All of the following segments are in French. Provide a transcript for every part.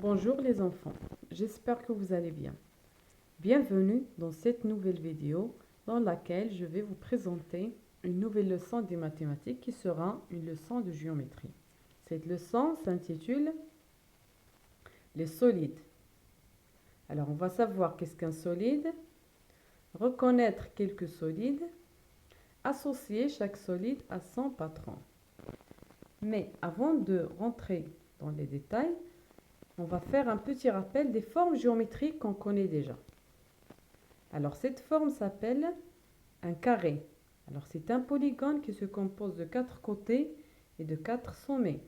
Bonjour les enfants, j'espère que vous allez bien. Bienvenue dans cette nouvelle vidéo dans laquelle je vais vous présenter une nouvelle leçon des mathématiques qui sera une leçon de géométrie. Cette leçon s'intitule les solides. Alors on va savoir qu'est-ce qu'un solide, reconnaître quelques solides, associer chaque solide à son patron. Mais avant de rentrer dans les détails, on va faire un petit rappel des formes géométriques qu'on connaît déjà. Alors cette forme s'appelle un carré. Alors c'est un polygone qui se compose de 4 côtés et de 4 sommets.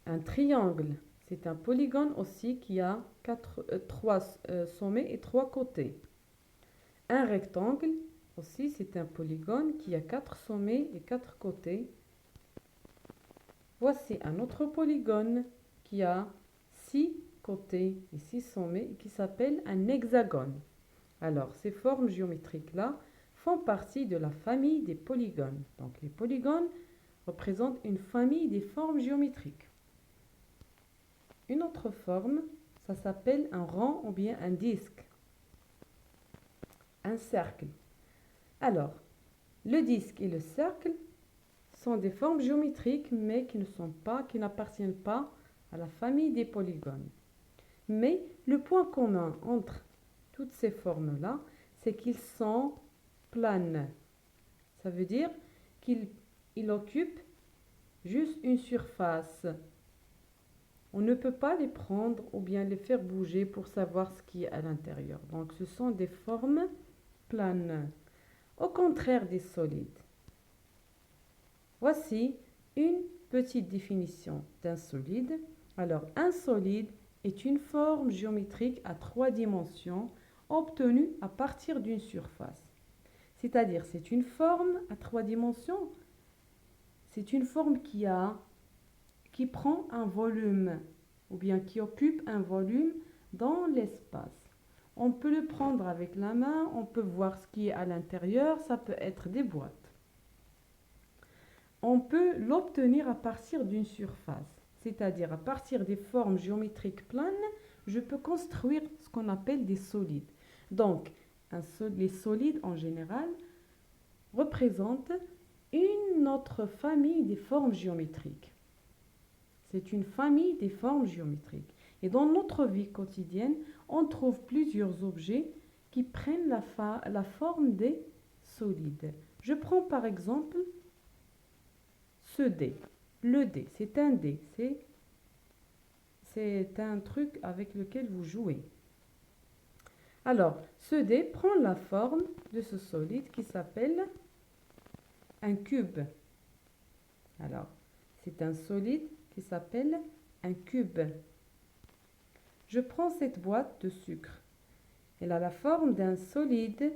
Un triangle, c'est un polygone aussi qui a 3 sommets et 3 côtés. Un rectangle, aussi c'est un polygone qui a 4 sommets et 4 côtés. Voici un autre polygone qui a 6 côtés et 6 sommets et qui s'appelle un hexagone. Alors, ces formes géométriques-là font partie de la famille des polygones. Donc, les polygones représentent une famille des formes géométriques. Une autre forme, ça s'appelle un rond ou bien un disque. Un cercle. Alors, le disque et le cercle sont des formes géométriques, mais qui n'appartiennent pas à la famille des polygones. Mais le point commun entre toutes ces formes-là, c'est qu'ils sont planes. Ça veut dire qu'ils occupent juste une surface. On ne peut pas les prendre ou bien les faire bouger pour savoir ce qui est à l'intérieur. Donc ce sont des formes planes. Au contraire des solides. Voici une petite définition d'un solide. Alors, un solide est une forme géométrique à 3 dimensions obtenue à partir d'une surface. C'est-à-dire, c'est une forme à 3 dimensions. C'est une forme qui prend un volume ou bien qui occupe un volume dans l'espace. On peut le prendre avec la main, on peut voir ce qui est à l'intérieur, ça peut être des boîtes. On peut l'obtenir à partir d'une surface, c'est-à-dire à partir des formes géométriques planes, je peux construire ce qu'on appelle des solides. Donc, les solides en général représentent une autre famille des formes géométriques. C'est une famille des formes géométriques. Et dans notre vie quotidienne, on trouve plusieurs objets qui prennent la forme des solides. Je prends par exemple ce dé. Le dé, c'est un dé. C'est un truc avec lequel vous jouez. Alors, ce dé prend la forme de ce solide qui s'appelle un cube. Alors, c'est un solide qui s'appelle un cube. Je prends cette boîte de sucre. Elle a la forme d'un solide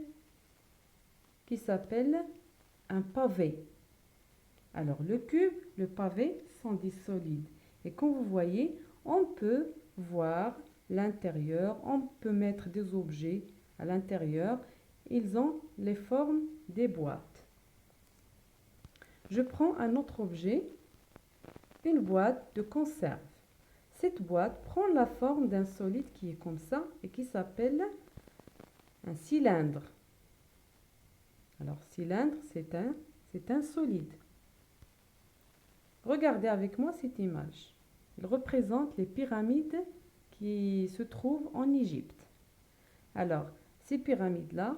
qui s'appelle un pavé. Alors, le cube, le pavé sont des solides. Et comme vous voyez, on peut voir l'intérieur, on peut mettre des objets à l'intérieur. Ils ont les formes des boîtes. Je prends un autre objet, une boîte de conserve. Cette boîte prend la forme d'un solide qui est comme ça et qui s'appelle un cylindre. Alors, cylindre, c'est un solide. Regardez avec moi cette image. Elle représente les pyramides qui se trouvent en Égypte. Alors, ces pyramides-là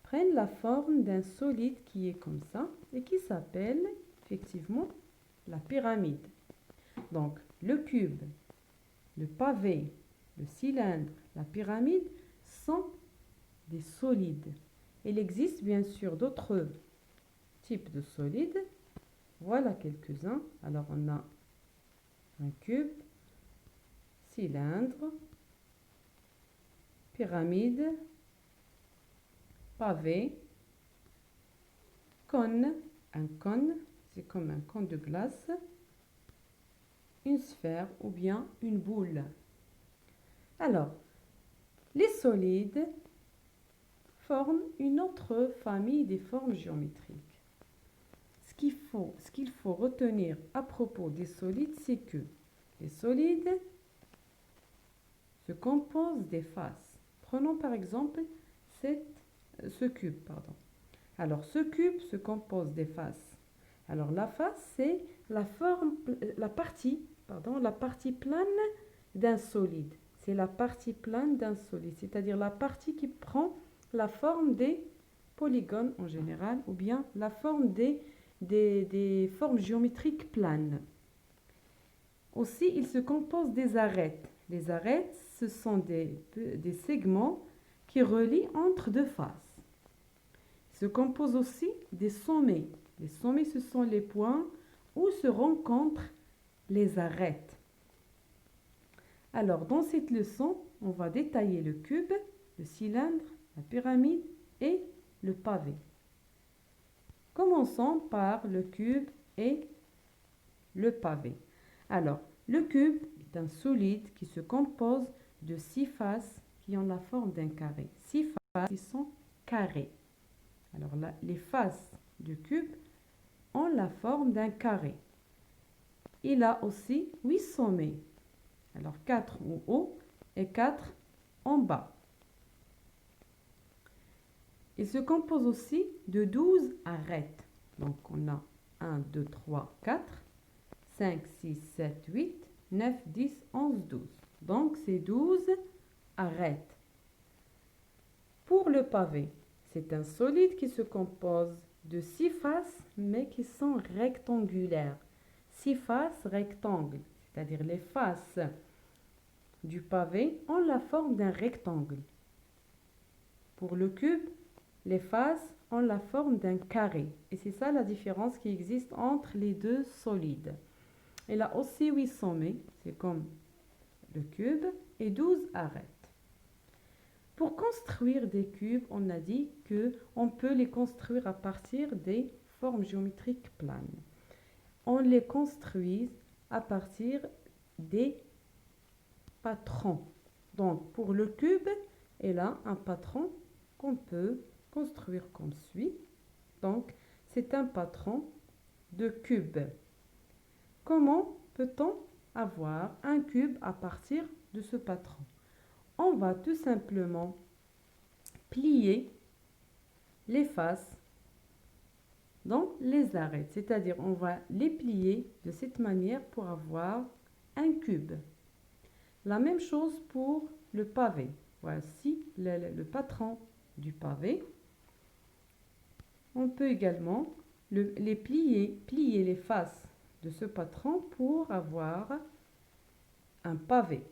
prennent la forme d'un solide qui est comme ça et qui s'appelle effectivement la pyramide. Donc, le cube, le pavé, le cylindre, la pyramide sont des solides. Il existe bien sûr d'autres types de solides. Voilà quelques-uns. Alors, on a un cube, cylindre, pyramide, pavé, cône. Un cône, c'est comme un cône de glace, une sphère ou bien une boule. Alors, les solides forment une autre famille des formes géométriques. Ce qu'il faut retenir à propos des solides, c'est que les solides se compose des faces. Prenons par exemple ce cube, pardon. Alors, ce cube se compose des faces. Alors, la face, c'est la partie plane d'un solide. C'est la partie plane d'un solide, c'est-à-dire la partie qui prend la forme des polygones en général, ou bien la forme des formes géométriques planes. Aussi, il se compose des arêtes. Les arêtes, ce sont des segments qui relient entre deux faces. Il se compose aussi des sommets. Les sommets, ce sont les points où se rencontrent les arêtes. Alors, dans cette leçon, on va détailler le cube, le cylindre, la pyramide et le pavé. Commençons par le cube et le pavé. Alors, le cube est un solide qui se compose de 6 faces qui ont la forme d'un carré. 6 faces qui sont carrées. Alors là, les faces du cube ont la forme d'un carré. Il a aussi 8 sommets. Alors 4 en haut et 4 en bas. Il se compose aussi de 12 arêtes. Donc on a 1, 2, 3, 4, 5, 6, 7, 8, 9, 10, 11, 12. Donc c'est 12 arêtes. Pour le pavé, c'est un solide qui se compose de 6 faces mais qui sont rectangulaires. 6 faces rectangles, c'est-à-dire les faces du pavé ont la forme d'un rectangle. Pour le cube, les faces ont la forme d'un carré. Et c'est ça la différence qui existe entre les deux solides. Il a aussi 8 sommets, c'est comme le cube, et 12 arêtes. Pour construire des cubes, on a dit qu'on peut les construire à partir des formes géométriques planes. On les construit à partir des patrons. Donc, pour le cube, il a un patron qu'on peut construire comme suit. Donc, c'est un patron de cube. Comment peut-on avoir un cube à partir de ce patron? On va tout simplement plier les faces dans les arêtes, c'est-à-dire on va les plier de cette manière pour avoir un cube. La même chose pour le pavé. Voici le patron du pavé. On peut également plier les faces de ce patron pour avoir un pavé.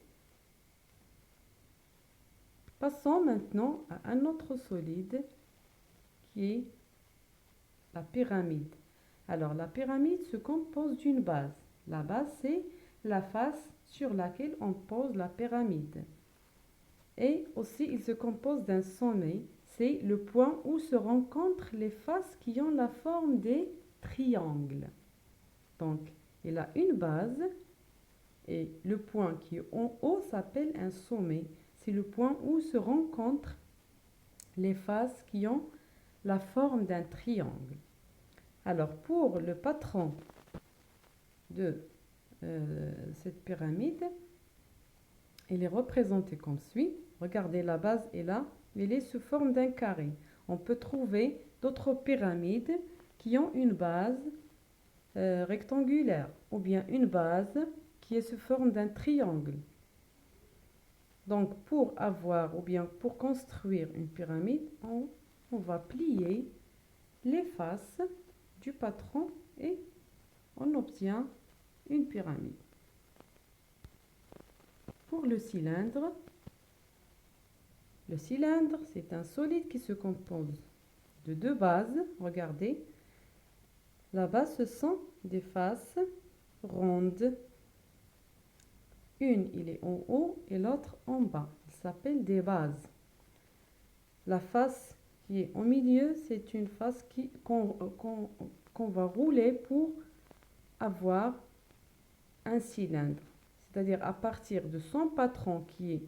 Passons maintenant à un autre solide qui est la pyramide. Alors la pyramide se compose d'une base. La base, c'est la face sur laquelle on pose la pyramide. Et aussi, il se compose d'un sommet. C'est le point où se rencontrent les faces qui ont la forme des triangles. Donc, il a une base et le point qui est en haut s'appelle un sommet. C'est le point où se rencontrent les faces qui ont la forme d'un triangle. Alors, pour le patron de cette pyramide, il est représenté comme suit. Regardez, la base est là, elle est sous forme d'un carré. On peut trouver d'autres pyramides qui ont une base rectangulaire ou bien une base qui est sous forme d'un triangle. Donc, pour avoir ou bien pour construire une pyramide, on va plier les faces du patron et on obtient une pyramide. Pour le cylindre, c'est un solide qui se compose de 2 bases. Regardez, la base, ce sont des faces rondes. Une, il est en haut et l'autre en bas. Il s'appelle des bases. La face qui est au milieu, c'est une face qu'on va rouler pour avoir un cylindre. C'est-à-dire à partir de son patron qui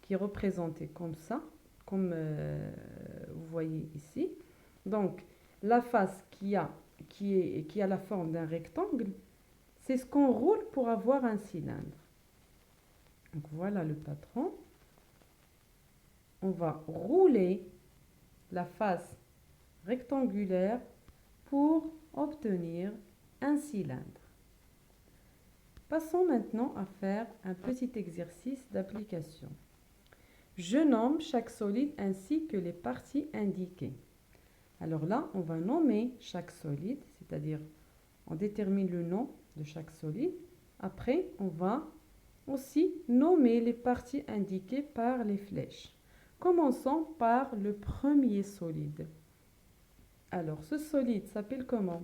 est représenté comme ça, comme vous voyez ici. Donc, la face qui a la forme d'un rectangle, c'est ce qu'on roule pour avoir un cylindre. Donc, voilà le patron. on va rouler la face rectangulaire pour obtenir un cylindre. Passons maintenant à faire un petit exercice d'application. Je nomme chaque solide ainsi que les parties indiquées. Alors là, on va nommer chaque solide, c'est-à-dire on détermine le nom de chaque solide. Après, on va aussi nommer les parties indiquées par les flèches. Commençons par le premier solide. Alors, ce solide s'appelle comment?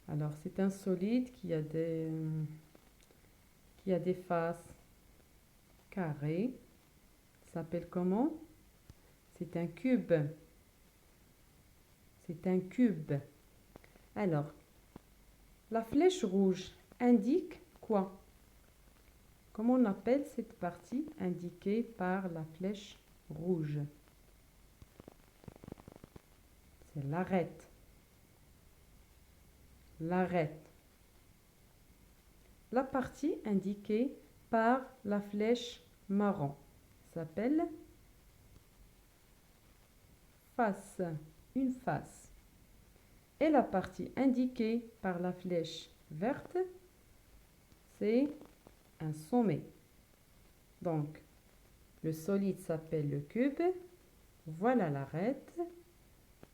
Alors, c'est un solide qui a des faces carrées. Il s'appelle comment? C'est un cube. C'est un cube. Alors, la flèche rouge indique quoi? Comment on appelle cette partie indiquée par la flèche rouge? C'est l'arête. L'arête. La partie indiquée par la flèche marron s'appelle face, une face. Et la partie indiquée par la flèche verte, c'est un sommet. Donc, le solide s'appelle le cube. Voilà l'arête,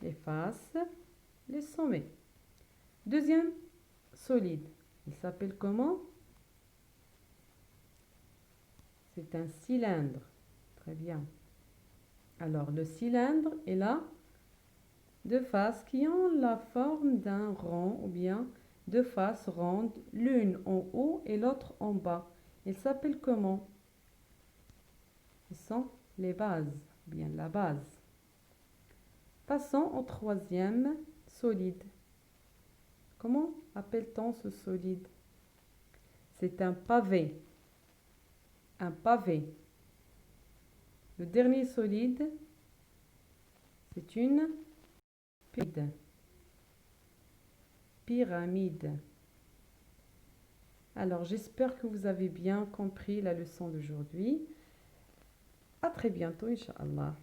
les faces, les sommets. Deuxième solide, il s'appelle comment? C'est un cylindre. Très bien. Alors, le cylindre est là, deux faces qui ont la forme d'un rond ou bien deux faces rondes, l'une en haut et l'autre en bas. Ils s'appellent comment? Ce sont les bases, bien la base. Passons au troisième solide. Comment appelle-t-on ce solide? C'est un pavé. Un pavé. Le dernier solide, c'est une pyramide. Pyramide. Alors, j'espère que vous avez bien compris la leçon d'aujourd'hui. À très bientôt, Inch'Allah.